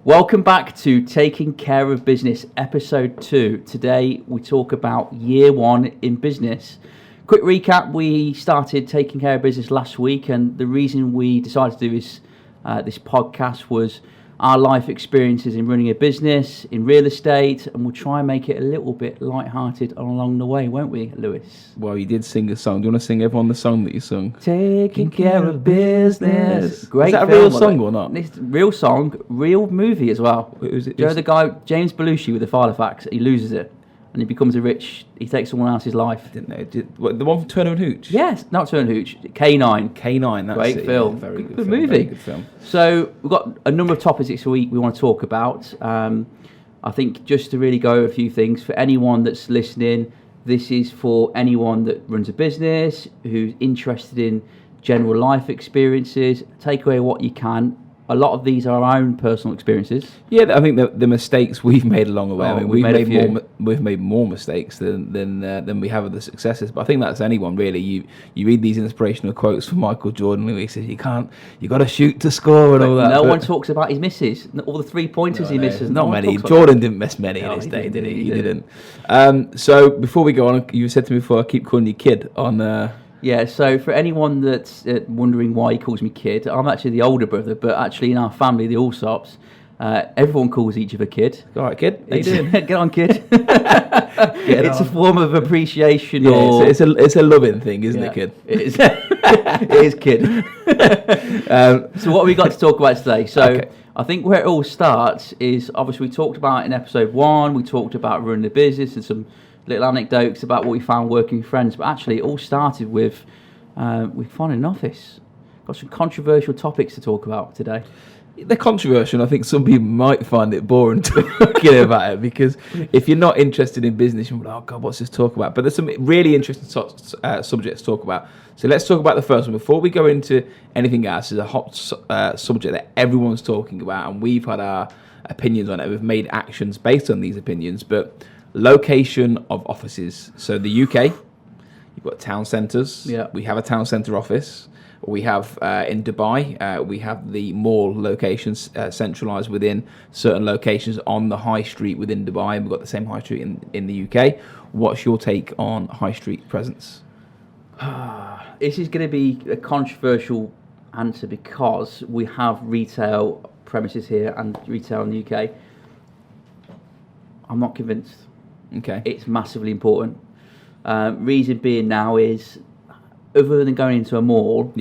Welcome back to Taking Care of Business, episode 2. Today we talk about year 1 in business. Quick recap, we started Taking Care of Business last week, and the reason we decided to do this podcast was our life experiences in running a business, in real estate, and we'll try and make it a little bit light-hearted along the way, won't we, Lewis? Well, you did sing a song. Do you want to sing everyone the song that you sung? Taking Care of Business. Great. Is that a real song or not? It's a real song, real movie as well. Who's it? Do you know the guy, James Belushi, with the Filofax? He loses it, and he becomes he takes someone else's life. Didn't know. What, the one from Turner and Hooch? Yes, not Turner and Hooch, K9. K9, that's Great it. film. Yeah, very good Good film, movie. Very good film. So we've got a number of topics this week we want to talk about. I think just to really go over a few things, for anyone that's listening, this is for anyone that runs a business, who's interested in general life experiences. Take away what you can. A lot of these are our own personal experiences. Yeah, I think the mistakes we've made along the way. I mean, we've made more mistakes than we have of the successes. But I think that's anyone really. You read these inspirational quotes from Michael Jordan, where he says you got to shoot to score and all that. No one talks about his misses, all the 3-pointers he misses. Not many. Jordan didn't miss many in his day, did he? He didn't. So before we go on, you said to me before, I keep calling you kid on. Yeah, so for anyone that's wondering why he calls me kid, I'm actually the older brother, but actually in our family, the Allsopps, everyone calls each other kid. All right, kid. How you doing? Get on, kid. It's a form of appreciation. Yeah, it's a loving thing, isn't it, kid? It is. It is, kid. So what have we got to talk about today? So okay. I think where it all starts is, obviously we talked about in episode 1, we talked about running the business and some little anecdotes about what we found working with friends, but actually it all started with we found an office. Got some controversial topics to talk about today. They're controversial. I think some people might find it boring talking about it, because if you're not interested in business, you're like, oh God, what's this talk about? But there's some really interesting subjects to talk about. So let's talk about the first one. Before we go into anything else, it's a hot subject that everyone's talking about, and we've had our opinions on it. We've made actions based on these opinions, but location of offices. So the UK, you've got town centres. Yeah. We have a town centre office. We have in Dubai, we have the mall locations centralised within certain locations on the high street within Dubai, and we've got the same high street in the UK. What's your take on high street presence? This is going to be a controversial answer because we have retail premises here and retail in the UK. I'm not convinced. Okay. It's massively important. Reason being now is, other than going into a mall,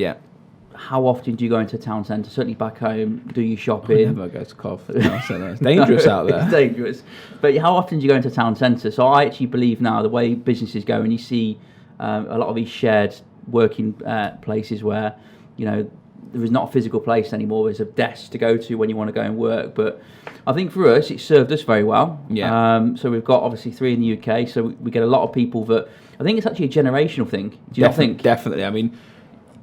how often do you go into a town centre? Certainly back home, do you shopping? I never go to Coventry. It's dangerous out there. It's dangerous. But how often do you go into a town centre? So I actually believe now the way businesses go, and you see a lot of these shared working places where, there is not a physical place anymore. There's a desk to go to when you want to go and work. But I think for us, it served us very well. Yeah. So we've got obviously 3 in the UK. So we get a lot of people that, I think it's actually a generational thing. Do you not think? Definitely. I mean,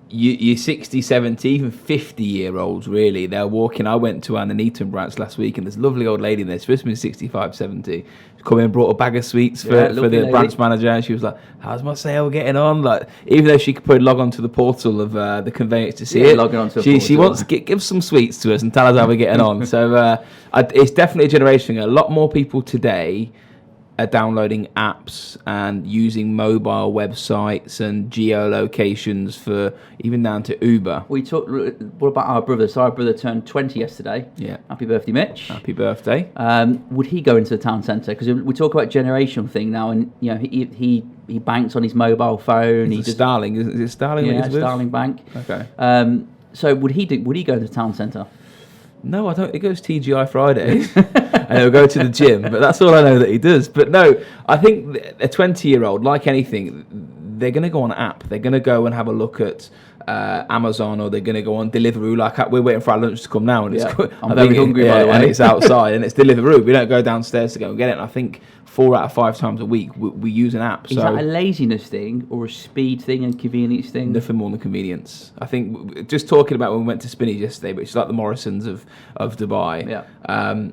you're 60, 70, even 50-year-olds, really. They're walking. I went to our Nuneaton branch last week, and this lovely old lady there, she's supposed to be 65, 70. She come in and brought a bag of sweets for the branch manager, and she was like, how's my sale getting on? Like, even though she could probably log on to the portal of the conveyance to see it, she wants to give some sweets to us and tell us how we're getting on. So it's definitely a generation thing. A lot more people today are downloading apps and using mobile websites and geolocations for even down to Uber. What about our brother? So our brother turned 20 yesterday. Yeah. Happy birthday, Mitch. Happy birthday. Would he go into the town centre? Because we talk about generational thing now, and he banks on his mobile phone. Is it Starling? Is it Starling? Yeah, Starling Bank. Okay. So would he go to the town centre? No, I don't. He goes TGI Fridays and he'll go to the gym, but that's all I know that he does. But no, I think a 20-year-old, like anything, they're going to go on an app. They're going to go and have a look at Amazon, or they're going to go on Deliveroo. Like we're waiting for our lunch to come now, and I'm very hungry, by the way. And it's outside, and it's Deliveroo. We don't go downstairs to go and get it. And I think 4 out of 5 times a week we use an app. Is that a laziness thing or a speed thing and convenience thing? Nothing more than convenience. I think just talking about when we went to Spinneys yesterday, which is like the Morrisons of Dubai. Yeah.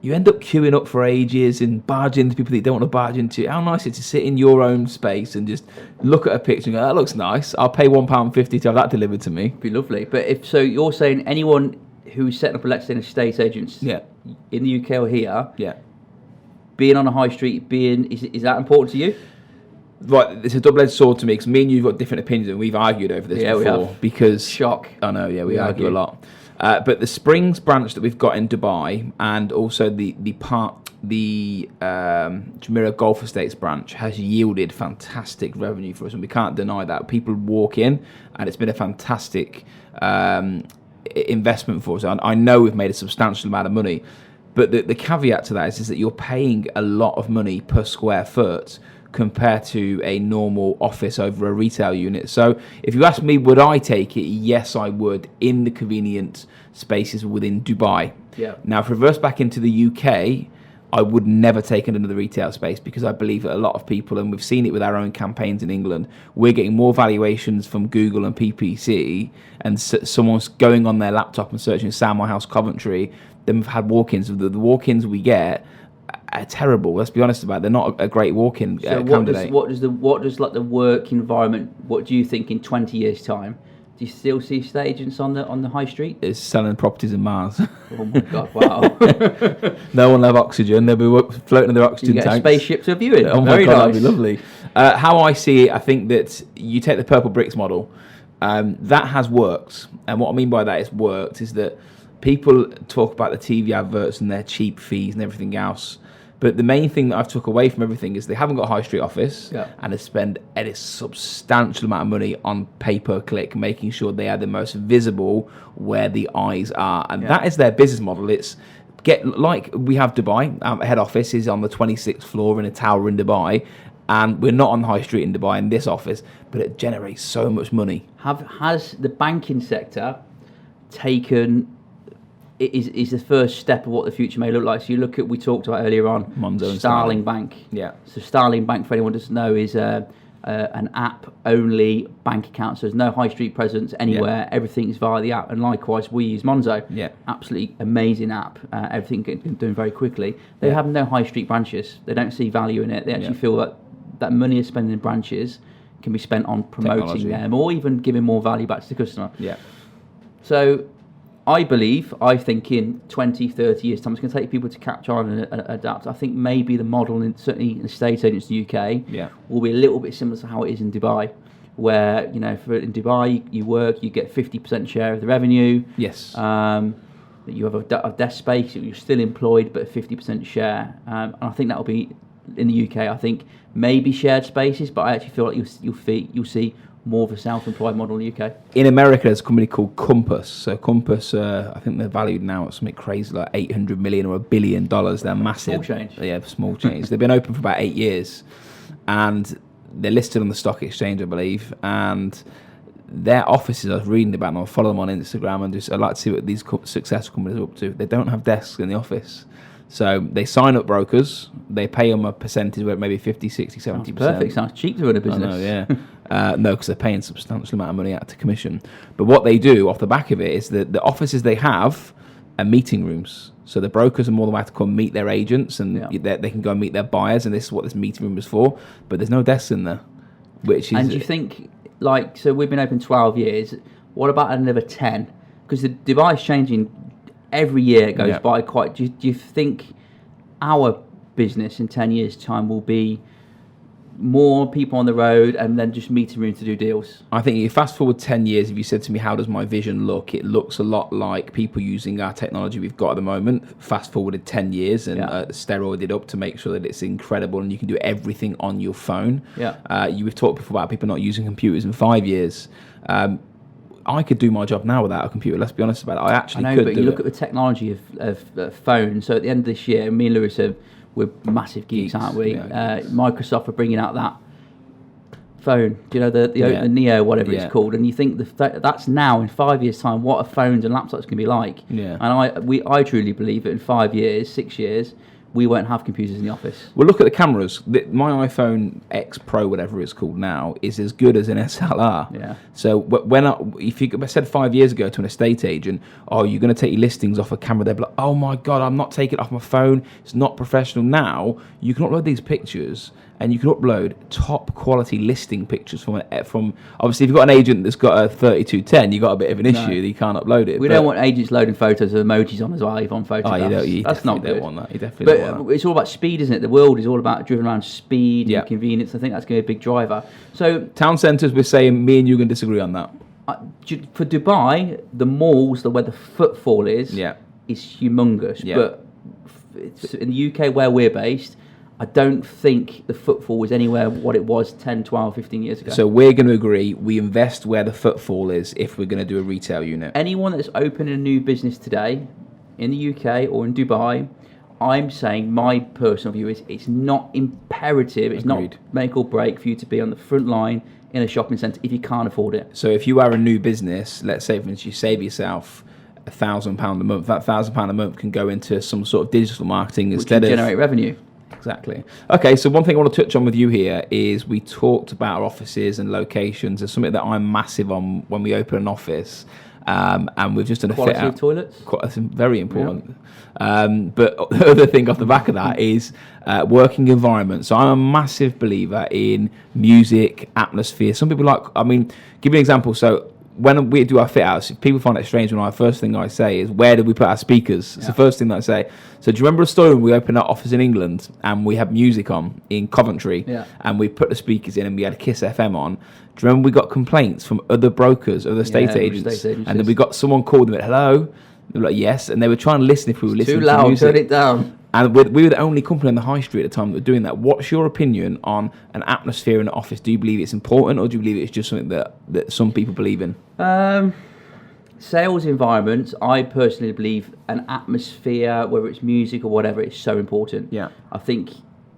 You end up queuing up for ages and barging into people that you don't want to barge into. How nice is it to sit in your own space and just look at a picture and go, that looks nice. I'll pay £1.50 to have that delivered to me. It'd be lovely. But if so, you're saying anyone who's setting up, let's say, an estate agent, in the UK or here, Yeah. being on a high street, is that important to you? Right, it's a double-edged sword to me, because me and you've got different opinions, and we've argued over this before. We have. Because Shock. I know, yeah, we argue a lot. But the Springs branch that we've got in Dubai, and also the Jumeirah Golf Estates branch, has yielded fantastic revenue for us, and we can't deny that. People walk in, and it's been a fantastic investment for us. I know we've made a substantial amount of money, but the caveat to that is that you're paying a lot of money per square foot compared to a normal office over a retail unit. So if you ask me, would I take it? Yes, I would, in the convenient spaces within Dubai. Yeah. Now, if we reverse back into the UK, I would never take another retail space, because I believe that a lot of people, and we've seen it with our own campaigns in England, we're getting more valuations from Google and PPC, and someone's going on their laptop and searching Sound My House Coventry, than we've had walk-ins. The walk-ins we get are terrible. Let's be honest about it. They're not a great walk-in candidate. What does like the work environment? What do you think in 20 years' time? Do you still see estate agents on the high street? It's selling properties in Mars. Oh my God! Wow. No one will have oxygen. They'll be floating in their oxygen you get tanks. A spaceship to view it. Oh my Very God, nice. that'd be lovely. How I see it, I think that you take the Purplebricks model. That has worked, and what I mean by that is worked is that people talk about the TV adverts and their cheap fees and everything else. But the main thing that I've took away from everything is they haven't got a high street office, and they spend a substantial amount of money on pay-per-click, making sure they are the most visible where the eyes are. And that is their business model. It's like we have Dubai. Our head office is on the 26th floor in a tower in Dubai, and we're not on the high street in Dubai in this office, but it generates so much money. Has the banking sector taken... Is the first step of what the future may look like? So you look at, we talked about earlier on, Monzo and Starling Bank. Yeah. So Starling Bank, for anyone who doesn't know, is an app-only bank account. So there's no high street presence anywhere. Everything is via the app. And likewise, we use Monzo. Yeah. Absolutely amazing app. Everything doing very quickly. They have no high street branches. They don't see value in it. They actually feel that money is spent in branches can be spent on promoting them, or even giving more value back to the customer. Yeah. So I think in 20, 30 years' time, it's going to take people to catch on and adapt. I think maybe the model, certainly in estate agents in the UK, will be a little bit similar to how it is in Dubai, where, in Dubai, you work, you get 50% share of the revenue. Yes. You have a desk space, you're still employed, but a 50% share. And I think that will be, in the UK, I think maybe shared spaces, but I actually feel like you'll see more of a self-employed model in the UK. In America, there's a company called Compass. So Compass, I think they're valued now at something crazy like $800 million or $1 billion. They're massive. Small change. Yeah, small change. They've been open for about 8 years, and they're listed on the stock exchange, I believe. And their offices, I was reading about them. I follow them on Instagram, and I like to see what these successful companies are up to. They don't have desks in the office. So they sign up brokers, they pay them a percentage, where maybe 50, 60, 70%. Perfect, sounds cheap to run a business. I know, yeah. No, because they're paying a substantial amount of money out to commission. But what they do off the back of it is that the offices they have are meeting rooms. So the brokers are more than welcome to come meet their agents, and they can go and meet their buyers, and this is what this meeting room is for. But there's no desks in there, which is... And do you think, so we've been open 12 years, what about another 10? Because the Dubai's changing every year, it goes by quite... Do you think our business in 10 years' time will be more people on the road and then just meeting room to do deals? I think you fast forward 10 years, if you said to me, how does my vision look? It looks a lot like people using our technology we've got at the moment. Fast forwarded 10 years and steroided up to make sure that it's incredible and you can do everything on your phone. We've talked before about people not using computers in 5 years. I could do my job now without a computer, let's be honest about it. I know, but you look at the technology of phones. So at the end of this year, me and Lewis we're massive geeks, aren't we? Microsoft are bringing out that phone, do you know, the Neo, whatever it's called, and you think that's now in 5 years' time what are phones and laptops going to be like? And I truly believe that in 5 years, 6 years, we won't have computers in the office. Well, look at the cameras. My iPhone X Pro, whatever it's called now, is as good as an SLR. So if you said 5 years ago to an estate agent, "Oh, you're going to take your listings off a camera," they'd be like, "Oh my God, I'm not taking it off my phone. It's not professional." Now you can upload these pictures, and you can upload top quality listing pictures from obviously if you've got an agent that's got a 3210, you've got a bit of an issue that you can't upload it. We don't want agents loading photos of emojis on as well on photographs. That's not good. Want that. You definitely don't want that. It's all about speed, isn't it? The world is all about driven around speed and convenience. I think that's going to be a big driver. So town centres, we're saying me and you can disagree on that. For Dubai, the malls, where the footfall is humongous. Yeah. But in the UK where we're based, I don't think the footfall was anywhere what it was 10, 12, 15 years ago. So we're going to agree, we invest where the footfall is if we're going to do a retail unit. Anyone that's opening a new business today in the UK or in Dubai, I'm saying my personal view is it's not imperative, it's not make or break for you to be on the front line in a shopping centre if you can't afford it. So if you are a new business, let's say for instance you save yourself £1,000 a month, that £1,000 a month can go into some sort of digital marketing instead of generate revenue. Exactly. Okay, so one thing I want to touch on with you here is we talked about our offices and locations. There's something that I'm massive on when we open an office, and we've just done a quality fit out. Of toilets. That's very important. Yeah. But the other thing off the back of that is working environment. So I'm a massive believer in music, atmosphere. Some people give you an example. So when we do our fit outs, people find it strange when first thing I say is, where do we put our speakers? It's the first thing that I say. So do you remember a story when we opened our office in England and we had music on in Coventry and we put the speakers in and we had Kiss FM on? Do you remember we got complaints from other brokers, other estate agents? And then we got someone called them and hello? They were like, yes. And they were trying to listen if we were listening to music. Too loud, turn it down. And we were the only company on the high street at the time that were doing that. What's your opinion on an atmosphere in an office? Do you believe it's important, or do you believe it's just something that some people believe in? Sales environments, I personally believe an atmosphere, whether it's music or whatever, is so important. Yeah. I think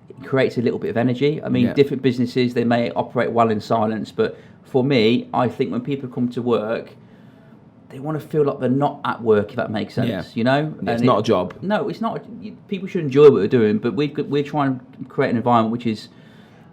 it creates a little bit of energy. I mean, different businesses, they may operate well in silence, but for me, I think when people come to work, they want to feel like they're not at work, if that makes sense, you know? It's not a job. No, it's not. People should enjoy what they're doing, but we're trying to create an environment which is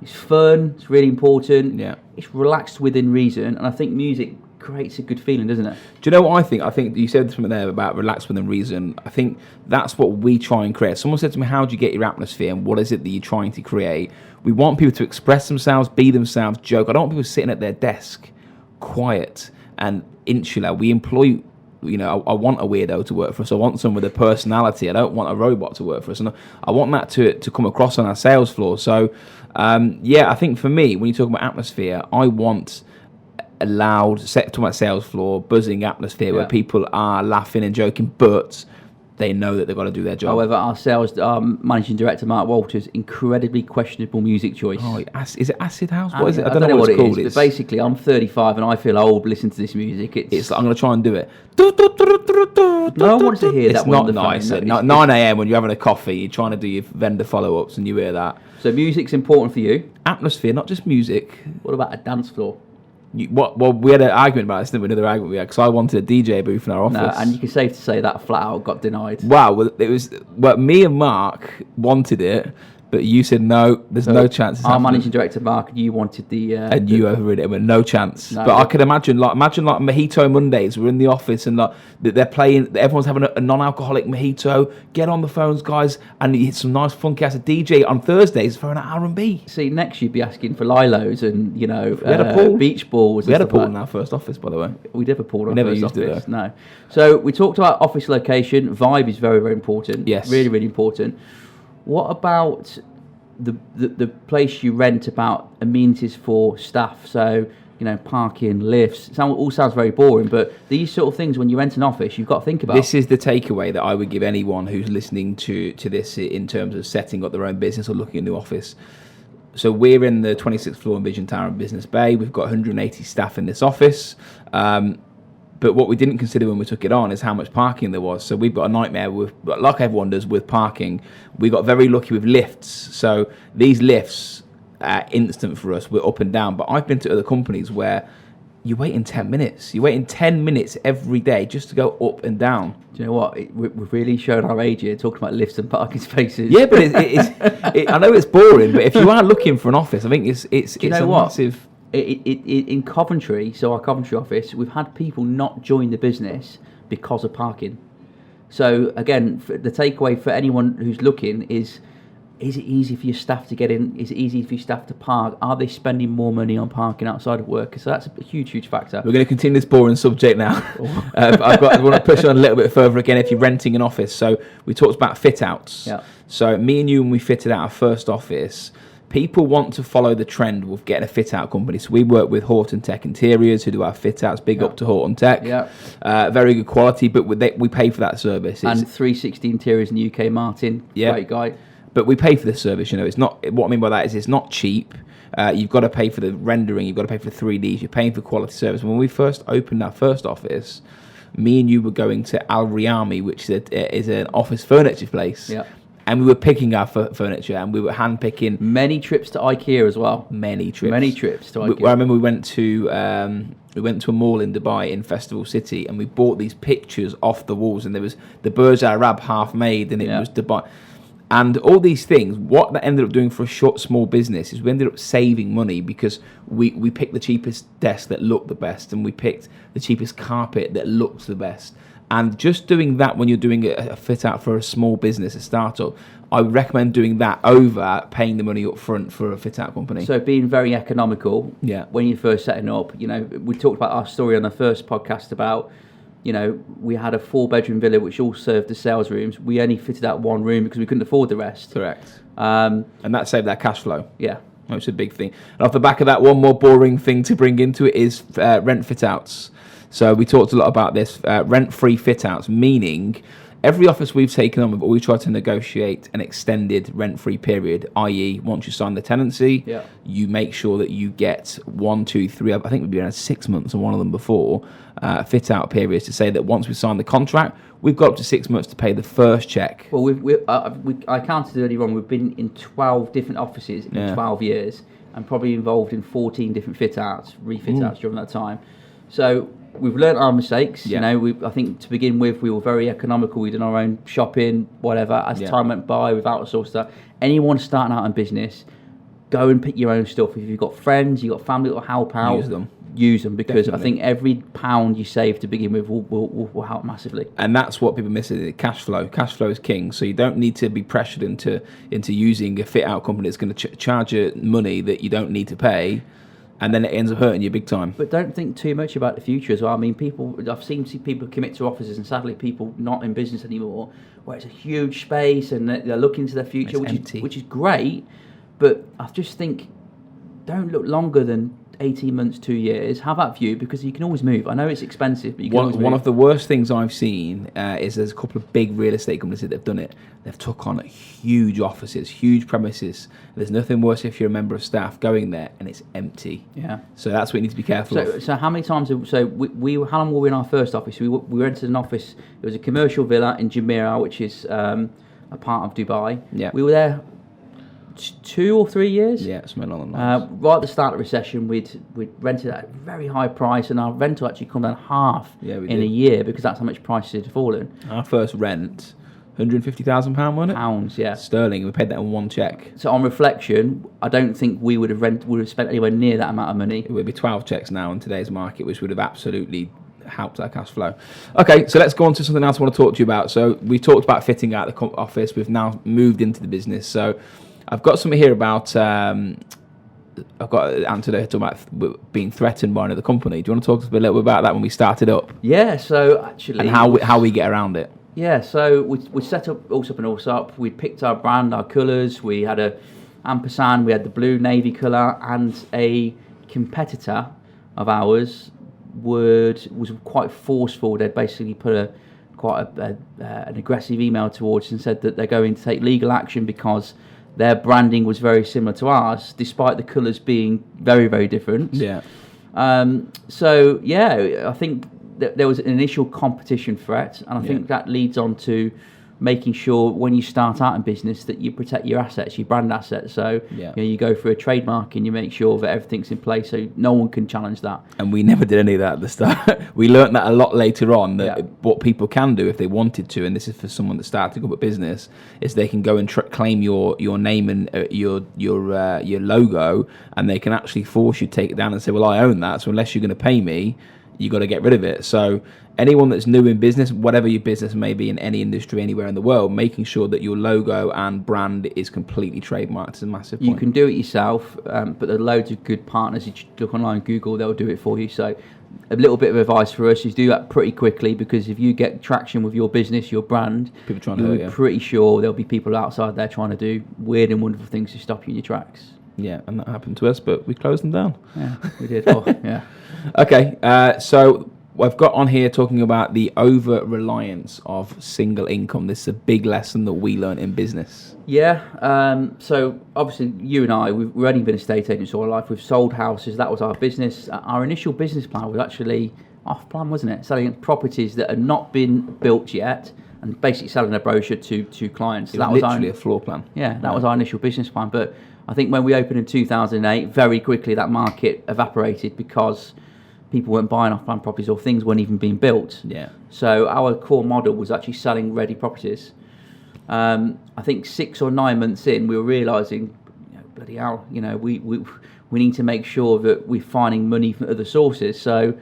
fun, it's really important, it's relaxed within reason, and I think music creates a good feeling, doesn't it? Do you know what I think? I think you said something there about relaxed within reason. I think that's what we try and create. Someone said to me, how do you get your atmosphere and what is it that you're trying to create? We want people to express themselves, be themselves, joke. I don't want people sitting at their desk, quiet and insular. We employ, I want a weirdo to work for us. I want someone with a personality. I don't want a robot to work for us. And I want that to come across on our sales floor. So, I think for me, when you talk about atmosphere, I want a loud, talking about sales floor, buzzing atmosphere where people are laughing and joking, but they know that they've got to do their job. However, our managing director, Mark Walters, incredibly questionable music choice. Oh, is it Acid House? What is it? I don't know what it's called. But basically, I'm 35 and I feel old listening to this music. It's like, I'm going to try and do it. No one wants to hear that. It's not nice. At 9 a.m. when you're having a coffee, you're trying to do your vendor follow-ups and you hear that. So music's important for you. Atmosphere, not just music. What about a dance floor? Well, we had an argument about this, didn't we? Another argument we had, because I wanted a DJ booth in our office. No, and you can safe to say that flat out got denied. Wow, me and Mark wanted it, but you said no, there's no chance. Our managing director, Mark, you wanted and you overrid it, but no chance. No, but I could imagine Mojito Mondays, we're in the office and they're playing, everyone's having a non-alcoholic mojito, get on the phones, guys, and you hit some nice funky ass DJ on Thursdays for an R&B. See, next you'd be asking for Lilos and, we had a pool. Beach balls. We had a pool in our first office, by the way. We never pool in our never first used office. It, no. So we talked about office location. Vibe is very, very important. Yes. Really, really important. What about the place you rent, about amenities for staff? So, parking, lifts. All sounds very boring, but these sort of things, when you rent an office, you've got to think about. This is the takeaway that I would give anyone who's listening to this in terms of setting up their own business or looking at a new office. So we're in the 26th floor in Vision Tower in Business Bay. We've got 180 staff in this office. But what we didn't consider when we took it on is how much parking there was. So we've got a nightmare like everyone does, with parking. We got very lucky with lifts. So these lifts are instant for us. We're up and down. But I've been to other companies where you're waiting 10 minutes. You're waiting 10 minutes every day just to go up and down. Do you know what? We've really shown our age here, talking about lifts and parking spaces. Yeah, but I know it's boring, but if you are looking for an office, I think it's massive... In Coventry, so our Coventry office, we've had people not join the business because of parking. So again, the takeaway for anyone who's looking is is it easy for your staff to get in? Is it easy for your staff to park? Are they spending more money on parking outside of work? So that's a huge factor. We're going to continue this boring subject now. I want to push on a little bit further again if you're renting an office. So we talked about fit outs. Yeah. So me and you, when we fitted out our first office, people want to follow the trend with getting a fit out company. So we work with Horton Tech Interiors, who do our fit outs. Big up to Horton Tech. Yeah. Very good quality, but we pay for that service. And 360 Interiors in the UK, Martin. Yeah. Great guy. But we pay for this service, it's not, what I mean by that is it's not cheap. You've got to pay for the rendering, you've got to pay for the 3Ds, you're paying for quality service. When we first opened our first office, me and you were going to Al Riami, which is an office furniture place. Yeah. And we were picking our furniture, and we were hand-picking. Many trips to IKEA as well. Many trips to IKEA. I remember we went to a mall in Dubai, in Festival City, and we bought these pictures off the walls, and there was the Burj Al Arab half made, and it was Dubai. And all these things, what that ended up doing for a small business is we ended up saving money because we picked the cheapest desk that looked the best, and we picked the cheapest carpet that looks the best. And just doing that when you're doing a fit out for a small business, a startup, I would recommend doing that over paying the money up front for a fit out company. So being very economical when you're first setting up. We talked about our story on the first podcast about, we had a 4-bedroom villa which all served as sales rooms. We only fitted out one room because we couldn't afford the rest. Correct. And that saved our cash flow. Yeah. Which is a big thing. And off the back of that, one more boring thing to bring into it is rent fit outs. So we talked a lot about this, rent-free fit-outs, meaning every office we've taken on, we've always tried to negotiate an extended rent-free period, i.e. once you sign the tenancy, you make sure that you get 1, 2, 3, I think we've been around 6 months on one of them before, fit-out periods to say that once we sign the contract, we've got up to 6 months to pay the first check. Well, I counted earlier on, we've been in 12 different offices in 12 years and probably involved in 14 different fit-outs, refit-outs during that time. So we've learnt our mistakes. I think to begin with, we were very economical. We did our own shopping, whatever. As time went by, we've outsourced that. Anyone starting out in business, go and pick your own stuff. If you've got friends, you've got family that will help out, use them because I think every pound you save to begin with will help massively. And that's what people miss: is cash flow. Cash flow is king. So you don't need to be pressured into using a fit out company that's going to charge you money that you don't need to pay. And then it ends up hurting you big time. But don't think too much about the future as well. I mean, I've seen people commit to offices, and sadly, people not in business anymore, where it's a huge space and they're looking to their future, which is great. But I just think, don't look longer than 18 months, 2 years. Have that view because you can always move. I know it's expensive, but you can always move. One of the worst things I've seen is there's a couple of big real estate companies that have done it. They've took on huge offices, huge premises. There's nothing worse if you're a member of staff going there and it's empty. Yeah. So that's what you need to be careful of. So how many times? How long were we in our first office? We rented an office. It was a commercial villa in Jumeirah, which is a part of Dubai. Yeah. We were there 2 or 3 years. Yeah, something along the lines. Right at the start of the recession, we'd rented at a very high price, and our rental actually come down half in a year because that's how much prices had fallen. Our first rent, £150,000, wasn't it? Pounds, yeah. Sterling. We paid that in one check. So on reflection, I don't think we would have spent anywhere near that amount of money. It would be 12 checks now in today's market, which would have absolutely helped our cash flow. Okay, so let's go on to something else I want to talk to you about. So we talked about fitting out the office. We've now moved into the business. So I've got something here about, I've got an answer to talk about being threatened by another company. Do you want to talk to us a little bit about that when we started up? Yeah, so actually... And how we get around it. Yeah, so we set up Allsopp. We picked our brand, our colours. We had a ampersand, we had the blue navy colour, and a competitor of ours was quite forceful. They'd basically put an aggressive email towards us and said that they're going to take legal action because their branding was very similar to ours, despite the colours being very, very different. Yeah. So, yeah, I think there was an initial competition threat, and I think that leads on to making sure when you start out in business that you protect your assets, your brand assets. So you go for a trademark and you make sure that everything's in place so no one can challenge that. And we never did any of that at the start. We learnt that a lot later on, that what people can do if they wanted to, and this is for someone that's starting up a business, is they can go and claim your name and your logo, and they can actually force you to take it down and say, well, I own that, so unless you're going to pay me, you got to get rid of it. So anyone that's new in business, whatever your business may be in any industry anywhere in the world, making sure that your logo and brand is completely trademarked is a massive point. You can do it yourself, but there are loads of good partners. You look online, Google, they'll do it for you. So a little bit of advice for us is do that pretty quickly, because if you get traction with your business, your brand, People trying to hurt you. pretty sure there'll be people outside there trying to do weird and wonderful things to stop you in your tracks. Yeah, and that happened to us, but we closed them down. Yeah, we did. Oh, yeah. Okay, so I've got on here talking about the over-reliance of single income. This is a big lesson that we learn in business. Yeah, so obviously you and I, we've only been estate agents all our life. We've sold houses. That was our business. Our initial business plan was actually off plan, wasn't it? Selling properties that had not been built yet and basically selling a brochure to clients. It was literally a floor plan. Yeah, that was our initial business plan. But I think when we opened in 2008, very quickly that market evaporated because people weren't buying off-plan properties or things weren't even being built. Yeah. So our core model was actually selling ready properties. I think 6 or 9 months in, we were realising, bloody hell, we need to make sure that we're finding money from other sources. So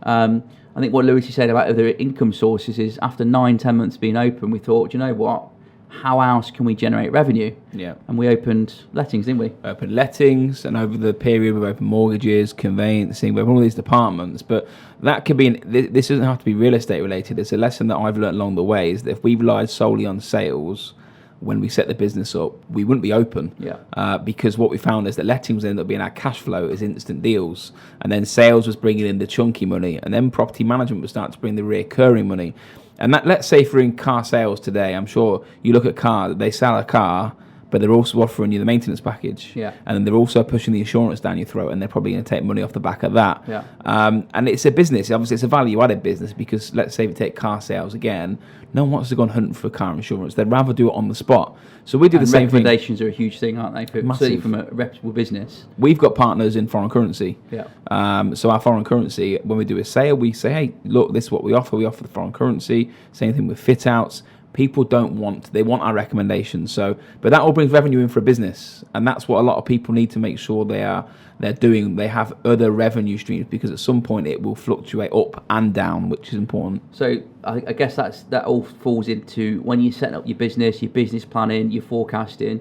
I think what Lewis is saying about other income sources is after 9-10 months being open, we thought, you know what? How else can we generate revenue? Yeah. And we opened lettings, didn't we? Opened lettings, and over the period we've opened mortgages, conveyancing, we have all these departments. But that could be, this doesn't have to be real estate related. It's a lesson that I've learned along the way, is that if we relied solely on sales when we set the business up, we wouldn't be open. Yeah. Because what we found is that lettings ended up being our cash flow as instant deals, and then sales was bringing in the chunky money, and then property management was starting to bring the reoccurring money. And that, let's say if we're in car sales today, I'm sure you look at car, they sell a car, but they're also offering you the maintenance package. Yeah. And then they're also pushing the insurance down your throat, and they're probably going to take money off the back of that. Yeah. And it's a business. Obviously, it's a value-added business, because let's say we take car sales again, no one wants to go and hunt for car insurance. They'd rather do it on the spot. So we do the same thing. Recommendations are a huge thing, aren't they? Certainly from a reputable business. We've got partners in foreign currency. Yeah. So our foreign currency, when we do a sale, we say, hey, look, this is what we offer. We offer the foreign currency. Same thing with fit outs. People they want our recommendations. So, but that all brings revenue in for a business, and that's what a lot of people need to make sure they're doing. They have other revenue streams, because at some point it will fluctuate up and down, which is important. So I guess that all falls into when you're setting up your business planning, your forecasting.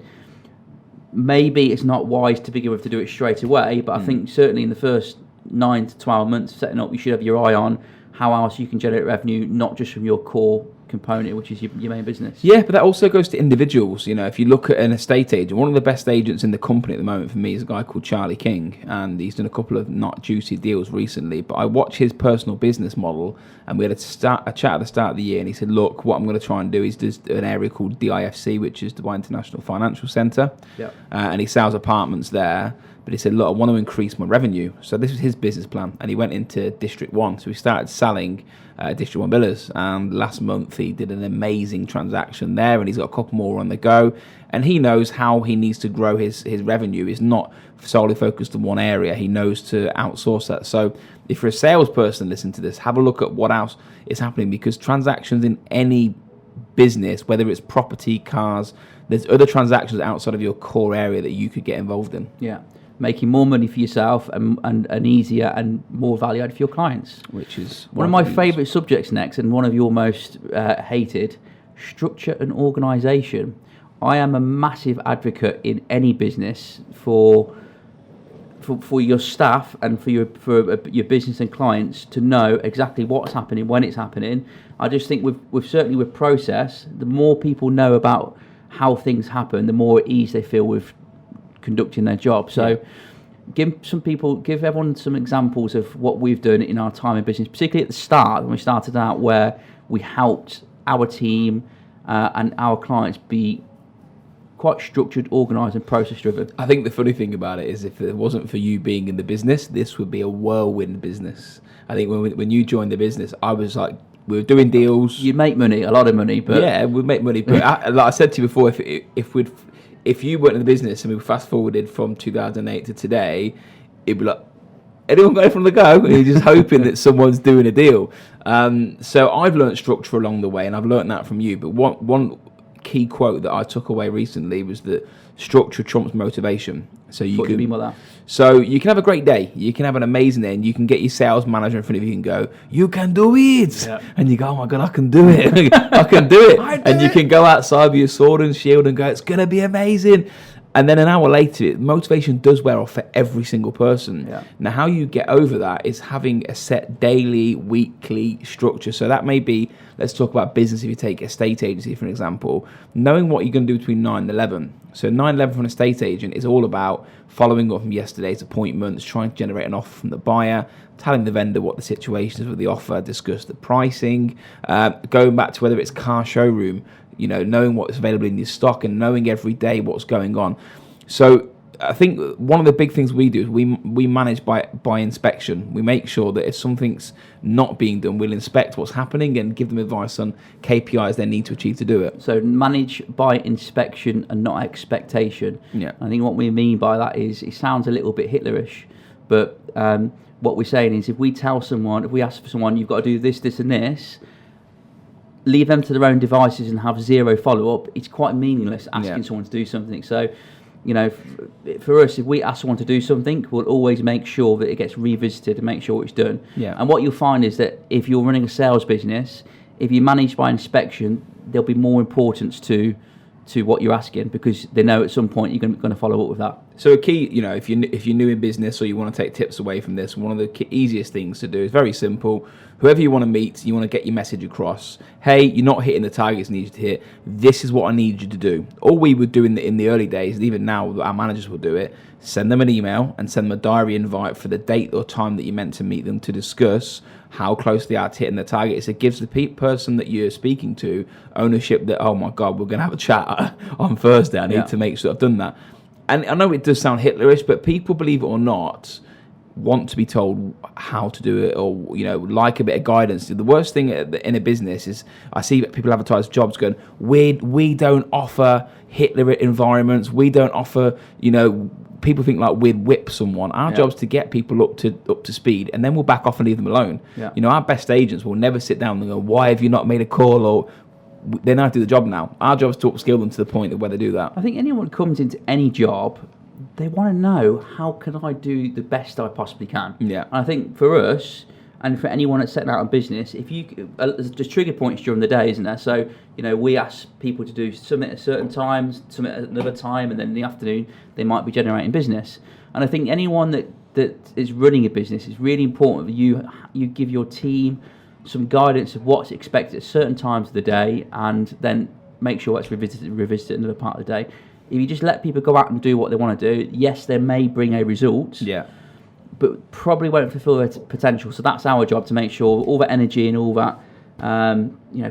Maybe it's not wise to begin with to do it straight away, but I think certainly in the first 9 to 12 months of setting up, you should have your eye on how else you can generate revenue, not just from your core component, which is your main business. Yeah, but that also goes to individuals. If you look at an estate agent, one of the best agents in the company at the moment for me is a guy called Charlie King, and he's done a couple of not juicy deals recently. But I watch his personal business model, and we had a chat at the start of the year, and he said, look, what I'm going to try and do is do an area called DIFC, which is Dubai International Financial Centre. Yeah. And he sells apartments there. But he said, look, I want to increase my revenue. So this was his business plan. And he went into District 1. So he started selling District 1 villas. And last month he did an amazing transaction there. And he's got a couple more on the go. And he knows how he needs to grow his revenue. He's not solely focused on one area. He knows to outsource that. So if you're a salesperson, listen to this. Have a look at what else is happening. Because transactions in any business, whether it's property, cars, there's other transactions outside of your core area that you could get involved in. Yeah. Making more money for yourself and easier and more value added for your clients. Which is one of my favourite subjects next, and one of your most hated, structure and organisation. I am a massive advocate in any business for your staff and for your business and clients to know exactly what's happening, when it's happening. I just think with process, the more people know about how things happen, the more at ease they feel with conducting their job. So give everyone some examples of what we've done in our time in business, particularly at the start when we started out, where we helped our team and our clients be quite structured, organised and process driven. I think the funny thing about it is, if it wasn't for you being in the business, this would be a whirlwind business. I think when you joined the business, I was like, we were doing deals. You make money, a lot of money, but yeah, we'd make money. But like I said to you before, if you weren't in the business and we fast forwarded from 2008 to today, it'd be like, anyone got it from the go? And you're just hoping that someone's doing a deal. So I've learned structure along the way, and I've learned that from you. But one key quote that I took away recently was that structure trumps motivation. So what do you mean by that? So you can have a great day, you can have an amazing day, and you can get your sales manager in front of you and go, "You can do it," and you go, "Oh my god, I can do it! I can do it!" And you can go outside with your sword and shield and go, "It's gonna be amazing." And then an hour later, motivation does wear off for every single person. Yeah. Now, how you get over that is having a set daily, weekly structure. So that may be, let's talk about business if you take estate agency, for an example, knowing what you're going to do between 9 and 11. So 9 and 11 for an estate agent is all about following up from yesterday's appointments, trying to generate an offer from the buyer, telling the vendor what the situation is with the offer, discuss the pricing, going back to whether it's car showroom, knowing what's available in your stock and knowing every day what's going on. So I think one of the big things we do is we manage by inspection. We make sure that if something's not being done, we'll inspect what's happening and give them advice on KPIs they need to achieve to do it. So manage by inspection and not expectation. Yeah. I think what we mean by that is, it sounds a little bit Hitlerish, but what we're saying is, if we ask for someone, you've got to do this, this and this, leave them to their own devices and have zero follow-up, it's quite meaningless asking someone to do something. So, for us, if we ask someone to do something, we'll always make sure that it gets revisited and make sure it's done. Yeah. And what you'll find is that if you're running a sales business, if you manage by inspection, there'll be more importance to what you're asking, because they know at some point you're going to follow up with that. So a key, if you're new in business or you want to take tips away from this, one of the easiest things to do is very simple. Whoever you want to meet, you want to get your message across. Hey, you're not hitting the targets you need to hit. This is what I need you to do. All we would do in the early days, and even now our managers will do it, send them an email and send them a diary invite for the date or time that you're meant to meet them to discuss how close they are to hitting the targets. It gives the person that you're speaking to ownership that, oh my God, we're going to have a chat on Thursday. I need to make sure I've done that. And I know it does sound Hitlerish, but people, believe it or not, want to be told how to do it, or like a bit of guidance. The worst thing in a business is I see people advertise jobs going, we don't offer Hitler environments, we don't offer, people think like we'd whip someone. Our job's to get people up to speed, and then we'll back off and leave them alone. Our best agents will never sit down and go, why have you not made a call? Or they know how to do the job now. Our job is to upskill them to the point of where they do that. I think anyone who comes into any job, they want to know, how can I do the best I possibly can? Yeah. And I think for us, and for anyone that's setting out a business, if you there's trigger points during the day, isn't there? So we ask people to do something at certain times, something at another time, and then in the afternoon they might be generating business. And I think anyone that is running a business, is really important that you give your team some guidance of what's expected at certain times of the day, and then make sure it's revisited another part of the day. If you just let people go out and do what they want to do, yes, they may bring a result, but probably won't fulfill their potential. So that's our job, to make sure all that energy and all that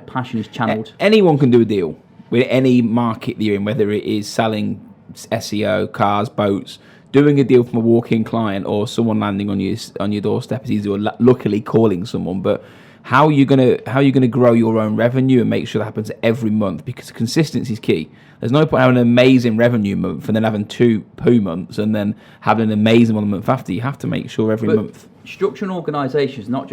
passion is channeled. Anyone can do a deal with any market they're in, whether it is selling SEO, cars, boats. Doing a deal from a walk-in client or someone landing on your doorstep is easy, or luckily calling someone. But how are you gonna grow your own revenue and make sure that happens every month? Because consistency is key. There's no point having an amazing revenue month and then having 2 poo months and then having an amazing one month after. You have to make sure every month. Structure and organisation is not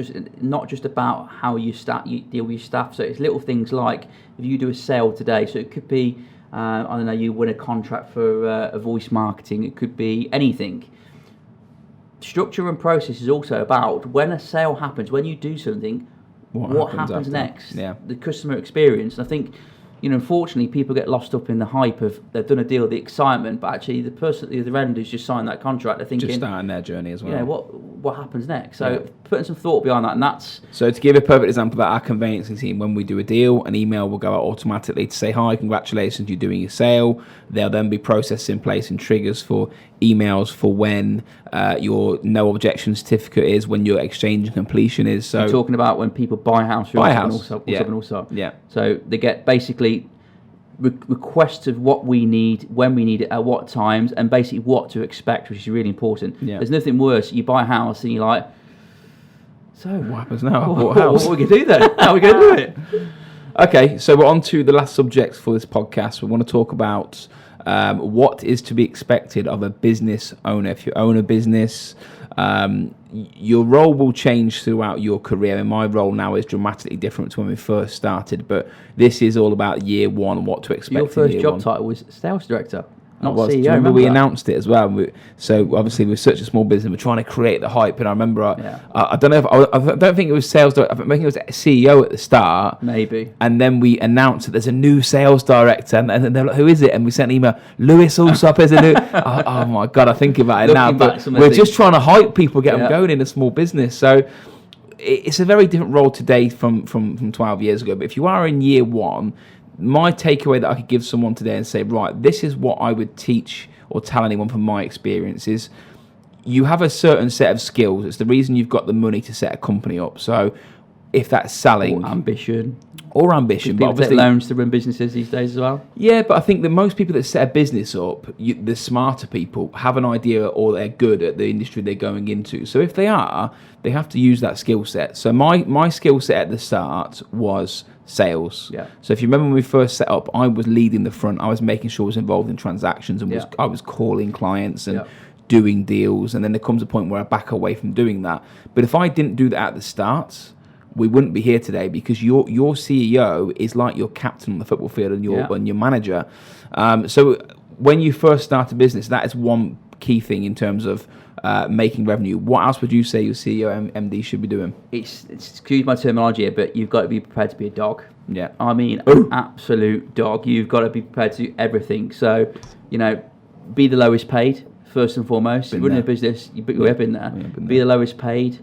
just about how you deal with your staff. So it's little things like, if you do a sale today, so it could be you win a contract for a voice marketing. It could be anything. Structure and process is also about, when a sale happens, when you do something, what happens next? Yeah. The customer experience. And I think, unfortunately, people get lost up in the hype of they've done a deal, the excitement, but actually the person at the other end who's just signed that contract, they're thinking, just starting their journey as well. What happens next? So putting some thought behind that, and that's... So to give a perfect example, that our conveyancing team, when we do a deal, an email will go out automatically to say, hi, congratulations, you're doing your sale. There'll then be processes in place and triggers for emails for when your no objection certificate is, when your exchange and completion is. So you're talking about when people buy a house. Allsopp. Yeah. So they get basically requests of what we need, when we need it, at what times, and basically what to expect, which is really important. There's nothing worse. You buy a house and you're like, so what happens now? What are we going to do then? How are we going to do it? Okay, so we're on to the last subject for this podcast. We want to talk about what is to be expected of a business owner. If you own a business, your role will change throughout your career, and my role now is dramatically different to when we first started, but this is all about year one and what to expect. Your first in year job one. title was sales director, not was. CEO. Do you remember remember we that? announced it as well? So obviously we're such a small business, we're trying to create the hype. And I remember, I don't know if I don't think it was sales director. I think it was CEO at the start, maybe. And then we announced that there's a new sales director, and then they're like, "Who is it?" And we sent an email, "Lewis Allsopp is a new." oh my god, I think about it now. But we're just trying to hype people, get them going in a small business. So it's a very different role today from 12 years ago. But if you are in year one, my takeaway that I could give someone today and say, right, this is what I would teach or tell anyone from my experience is you have a certain set of skills. It's the reason you've got the money to set a company up. So if that's selling... Or ambition. But obviously take loans to run businesses these days as well. Yeah, but I think that most people that set a business up, the smarter people, have an idea or they're good at the industry they're going into. So if they are, they have to use that skill set. So my skill set at the start was sales. Yeah. So if you remember when we first set up, I was leading the front. I was making sure I was involved in transactions and I was calling clients and doing deals. And then there comes a point where I back away from doing that. But if I didn't do that at the start, we wouldn't be here today, because your CEO is like your captain on the football field and your manager. So when you first start a business, that is one key thing in terms of making revenue. What else would you say your CEO MD should be doing? It's excuse my terminology here, but you've got to be prepared to be a dog. Yeah. I mean, an absolute dog. You've got to be prepared to do everything. So, be the lowest paid, first and foremost. You're running a business, we have been there. Be the lowest paid.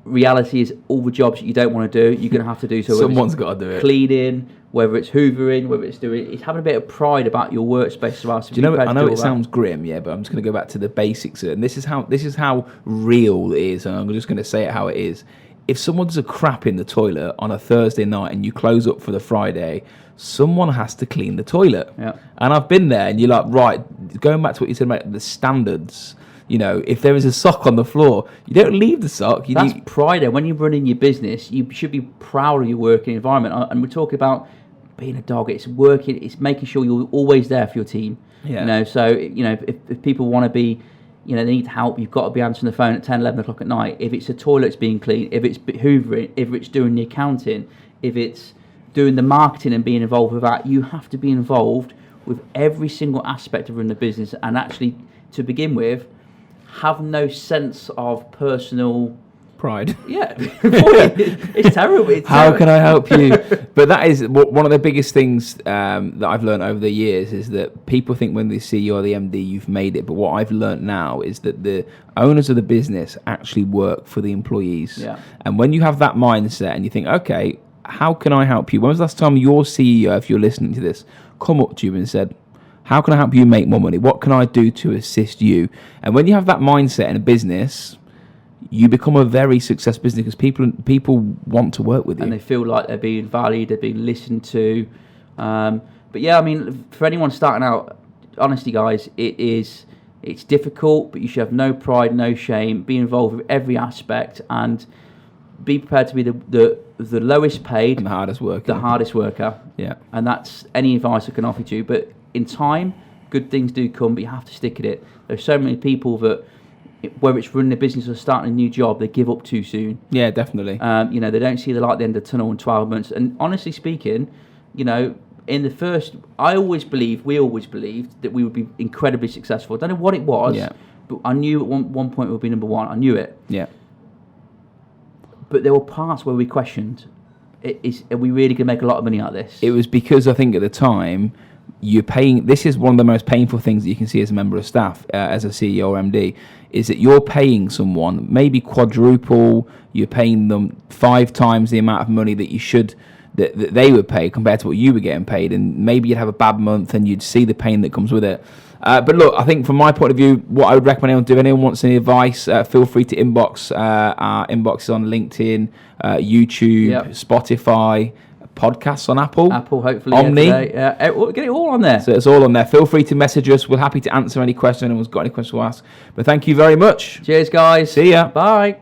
Reality is all the jobs that you don't want to do, you're going to have to do. So someone's got to do it. Cleaning, whether it's hoovering, whether it's having a bit of pride about your workspace as well. So do you know? I know it sounds grim, but I'm just going to go back to the basics. And this is how real it is. And I'm just going to say it how it is. If someone does a crap in the toilet on a Thursday night and you close up for the Friday, someone has to clean the toilet. Yeah. And I've been there, and you're like, right, going back to what you said about the standards. If there is a sock on the floor, you don't leave the sock. That's pride. And when you're running your business, you should be proud of your working environment. And we're talking about being a dog. It's working. It's making sure you're always there for your team. Yeah. So if people want to be, they need help, you've got to be answering the phone at 10, 11 o'clock at night. If it's a toilet's being cleaned, if it's hoovering, if it's doing the accounting, if it's doing the marketing and being involved with that, you have to be involved with every single aspect of running the business. And actually, to begin with, have no sense of personal pride. Yeah. It's terrible. How can I help you? But that is one of the biggest things that I've learned over the years, is that people think when they see you or the MD, you've made it. But what I've learned now is that the owners of the business actually work for the employees. Yeah. And when you have that mindset and you think, okay, how can I help you? When was the last time your CEO, if you're listening to this, come up to you and said, how can I help you make more money? What can I do to assist you? And when you have that mindset in a business, you become a very successful business, because people want to work with you. And they feel like they're being valued, they're being listened to. But yeah, I mean, for anyone starting out, honestly, guys, it's difficult, but you should have no pride, no shame. Be involved with every aspect and be prepared to be the lowest paid and the hardest worker. Yeah. And that's any advice I can offer to you. But in time, good things do come, but you have to stick at it. There's so many people that, whether it's running a business or starting a new job, they give up too soon. Yeah, definitely. They don't see the light at the end of the tunnel in 12 months. And honestly speaking, in the first, we always believed that we would be incredibly successful. I don't know what it was, but I knew at one point we would be number one. I knew it. Yeah. But there were parts where we questioned, are we really going to make a lot of money out of this? It was because I think at the time, you're paying, this is one of the most painful things that you can see as a member of staff, as a CEO or MD, is that you're paying someone maybe quadruple, you're paying them 5 times the amount of money that you should, that they would pay compared to what you were getting paid, and maybe you'd have a bad month and you'd see the pain that comes with it. But look, I think from my point of view, what I would recommend anyone do, if anyone wants any advice, feel free to inbox. Our inbox is on LinkedIn, YouTube, Spotify, podcasts on Apple, hopefully, Omni. We'll get it all on there. So it's all on there. Feel free to message us. We're happy to answer any question. Anyone's got any questions to ask. But thank you very much. Cheers, guys. See ya. Bye.